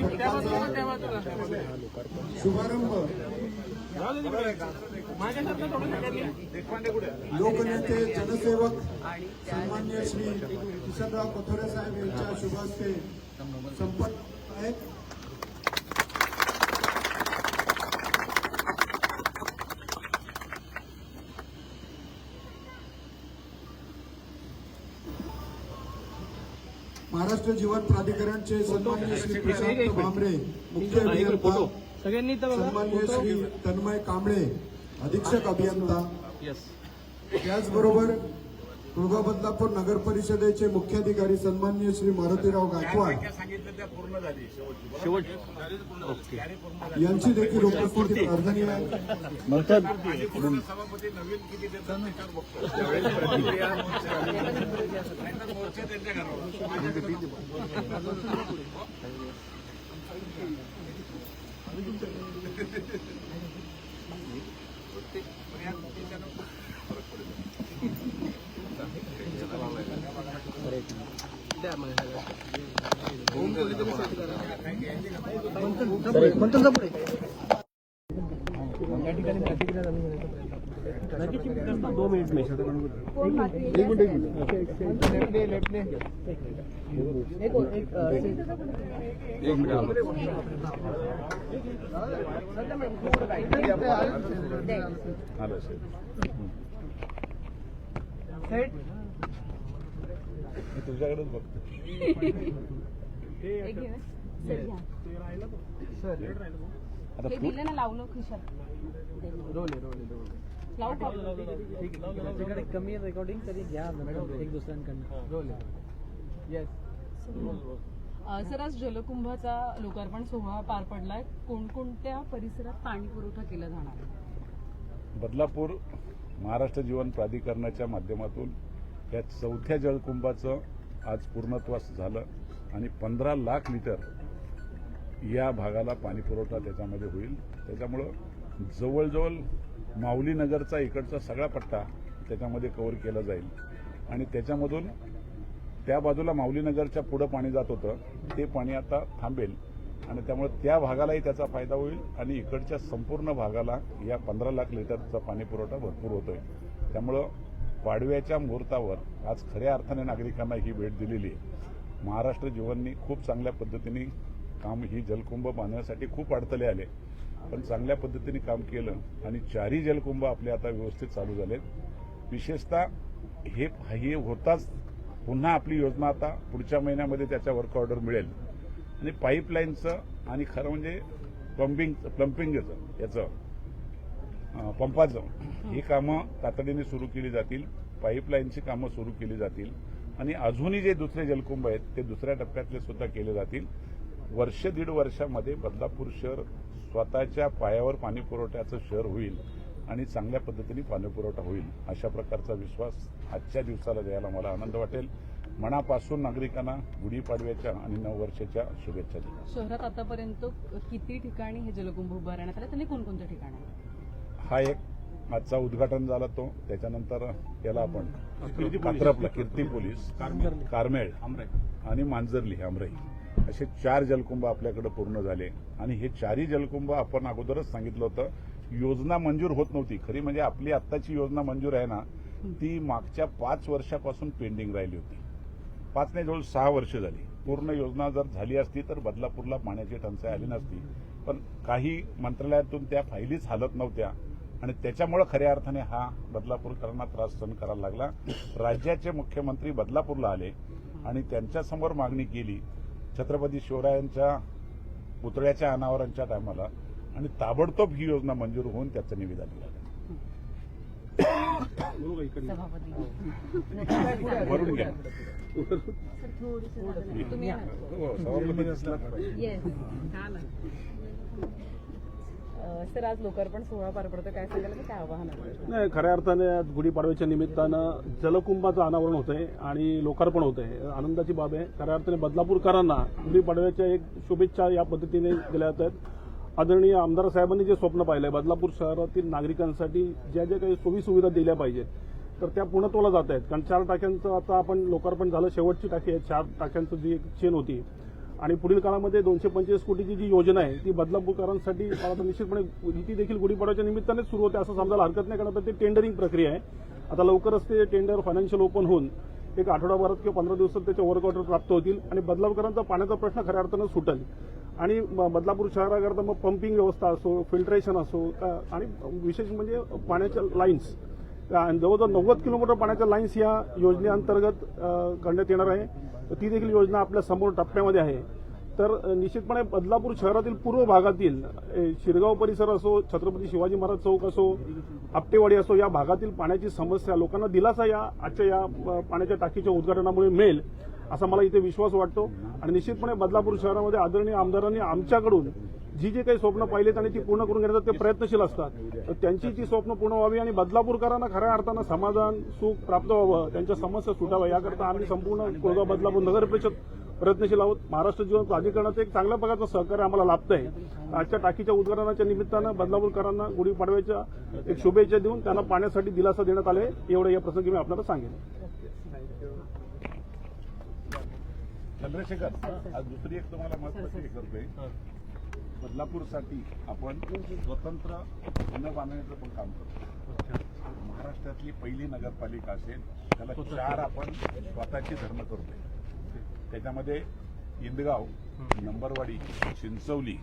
विकासासाठी पाणी शुभारंभ लोकनेते जनसेवक सन्माननीय श्री किशनराव कथोरे साहेब यांच्या शुभ हस्ते संपन्न आहे. महाराष्ट्र जीवन प्राधिकरणचे सन्माननीय श्री प्रशांत भामरे मुख्य अभियंता, सन्माननीय श्री तन्मय कांबळे अधीक्षक अभियंता, त्याचबरोबर कुळगाव बदलापूर नगर परिषदेचे मुख्याधिकारी सन्माननीय श्री मारुतीराव गायकवाड यांची देखील उपस्थिती प्रार्थनीय आहे. मंथनचा पुढे दो मिनिट में तुझ्याकडेच बघतो. हे दिलं ना लावलं खिशात कमी रेकॉर्डिंग तरी घ्या एक दुसऱ्यांकडनं रोल येस. सर आज जलकुंभाचा लोकार्पण सोहळा पार पडलाय. कोणकोणत्या परिसरात पाणी पुरवठा केला जाणार आहे? बदलापूर महाराष्ट्र जीवन प्राधिकरणाच्या माध्यमातून या चौथ्या जलकुंभाचं आज पूर्णत्वास झालं आणि 15 लाख लिटर या भागाला पाणी पुरवठा त्याच्यामध्ये होईल. त्याच्यामुळं जवळजवळ माऊली नगरचा इकडचा सगळा पट्टा त्याच्यामध्ये कव्हर केला जाईल आणि त्याच्यामधून त्या बाजूला माऊली नगरच्या पुढं पाणी जात होतं ते पाणी आता थांबेल आणि त्यामुळे त्या भागालाही त्याचा फायदा होईल आणि इकडच्या संपूर्ण भागाला या 15 लाख लिटरचा पाणी पुरवठा भरपूर होतोय. त्यामुळं पाडव्याच्या मुहूर्तावर आज खऱ्या अर्थाने नागरिकांना ही भेट दिलेली आहे. महाराष्ट्र जीवननी खूप चांगल्या पद्धतीने काम ही जलकुंभ बांधण्यासाठी खूप अडथळे आले पण चांगल्या पद्धतीने काम केलं आणि 4ही जलकुंभ आपले आता व्यवस्थित चालू झालेत. विशेषतः हे होताच पुन्हा आपली योजना आता पुढच्या महिन्यामध्ये त्याच्या वर्क ऑर्डर मिळेल आणि पाईपलाईनचं आणि खरं म्हणजे प्लंपिंगचं याचं पंपाचं ही कामं तातडीने सुरू केली जातील. पाईपलाईनची कामं सुरू केली जातील आणि अजूनही जे दुसरे जलकुंभ आहेत ते दुसऱ्या टप्प्यातले सुद्धा केले जातील. वर्ष दीड वर्षामध्ये बदलापूर शहर स्वतःच्या पायावर पाणी पुरवठ्याचं शहर होईल आणि चांगल्या पद्धतीने पाणी पुरवठा होईल अशा प्रकारचा विश्वास आजच्या दिवसाला द्यायला मला आनंद वाटेल. मनापासून नागरिकांना गुढीपाडव्याच्या आणि नववर्षाच्या शुभेच्छा दिल्या. शहरात आतापर्यंत किती ठिकाणी हे जलकुंभ उभारण्यात आले, त्यांनी कोणकोणत्या ठिकाणी? हा एक आजचा उद्घाटन झाला तो त्याच्यानंतर याला आपण कात्रपला कीर्ती पोलीस, कारमेळ आणि मांजर्ली आमराई असे 4 जलकुंभ आपल्याकडे पूर्ण झाले आणि हे 4ही जलकुंभ आपण अगोदरच सांगितलं होतं योजना मंजूर होत नव्हती. खरी म्हणजे आपली आत्ताची योजना मंजूर आहे ना ती मागच्या 5 वर्षापासून पेंडिंग राहिली होती. 5 नाही जवळ 6 वर्ष झाली. पूर्ण योजना जर झाली असती तर बदलापूरला पाण्याची टंचाई आली नसती पण काही मंत्रालयातून त्या फाईलीच हालत नव्हत्या आणि त्याच्यामुळे खऱ्या अर्थाने हा बदलापूरकरांना त्रास सहन करायला लागला. राज्याचे मुख्यमंत्री बदलापूरला आले आणि त्यांच्यासमोर मागणी केली छत्रपती शिवरायांच्या पुतळ्याच्या अनावरणच्या टायमाला आणि ताबडतोब ही योजना मंजूर होऊन त्याचं निवेदन दिलं. वरून घ्या सर आज लोकार्पण सोहळा पार पडतो, काय सांगाल, काय आवाहन? नाही, खऱ्या अर्थाने आज गुढीपाडव्याच्या निमित्तानं जलकुंभाचं अनावरण होतंय आणि लोकार्पण होतंय. आनंदाची बाब आहे. खऱ्या अर्थाने बदलापूरकरांना गुढीपाडव्याच्या एक शुभेच्छा या पद्धतीने दिल्या जात आहेत. आदरणीय आमदार साहेबांनी जे स्वप्न पाहिलंय बदलापूर शहरातील नागरिकांसाठी ज्या ज्या काही सोयी सुविधा दिल्या पाहिजेत तर त्या पूर्णत्वाला जात आहेत. कारण 4 टाक्यांचं आता आपण लोकार्पण झालं, शेवटची टाकी आहे 4 टाक्यांचं जी एक चेन होती आणि पुढील काळामध्ये 225 कोटीची जी योजना आहे ती बदलापूरकरांसाठी आता निश्चितपणे ती देखील गुढीपाडव्याच्या निमित्तानेच सुरू होते असं समजायला हरकत नाही. कारण आता ते टेंडरिंग प्रक्रिया आहे. आता लवकरच ते टेंडर फायनान्शियल ओपन होऊन एक आठवडाभरात किंवा 15 दिवसात त्याचे वर्क ऑर्डर प्राप्त होतील आणि बदलापूरकरांचा पाण्याचा प्रश्न खऱ्या अर्थानं सुटेल. आणि बदलापूर शहराकरता मग पंपिंग व्यवस्था असो, फिल्ट्रेशन असो आणि विशेष म्हणजे पाण्याच्या लाईन्स जवळजवळ 90 किलोमीटर पाण्याच्या लाईन्स या योजनेअंतर्गत करण्यात येणार आहे. तर ती देखील योजना आपल्या समोर टप्प्यामध्ये आहे. तर निश्चितपणे बदलापूर शहरातील पूर्व भागातील शिरगाव परिसर असो, छत्रपती शिवाजी महाराज चौक असो, आपटेवाडी असो या भागातील पाण्याची समस्या लोकांना दिलासा या आजच्या या पाण्याच्या टाकीच्या उद्घाटनामुळे मिळेल असा मला इथे विश्वास वाटतो. आणि निश्चितपणे बदलापूर शहरामध्ये आदरणीय आमदारांनी आमच्याकडून जी काही स्वप्न पाहिलेत आणि ती पूर्ण करून घेण्याचा ते प्रयत्नशील असतात. तर त्यांची ती स्वप्न पूर्ण व्हावी आणि बदलापूरकरांना खऱ्या अर्थानं समाधान सुख प्राप्त व्हावं, त्यांच्या समस्या सुटाव्या याकरता आम्ही संपूर्ण कोळगाव बदलापूर नगर परिषद प्रयत्नशील आहोत. महाराष्ट्र जीवन प्राधिकरणाचं एक चांगल्या प्रकारचं सहकार्य आम्हाला लाभतंय. आजच्या टाकीच्या उद्घाटनाच्या निमित्तानं बदलापूरकरांना गुढीपाडव्याच्या एक शुभेच्छा देऊन त्यांना पाण्यासाठी दिलासा देण्यात आले एवढं या प्रसंगी मी आपल्याला सांगेन. चंद्रशेखर, आज दुसरी एक तुम्हाला महत्वाची हे करतोय. बदलापूरसाठी आपण स्वतंत्र पुणे बांधण्याचं पण काम करतो. महाराष्ट्रातली पहिली नगरपालिका असेल त्याला 4 आपण स्वतःची धरणं करतोय. त्याच्यामध्ये इंदगाव, नंबरवाडी, चिंचवली,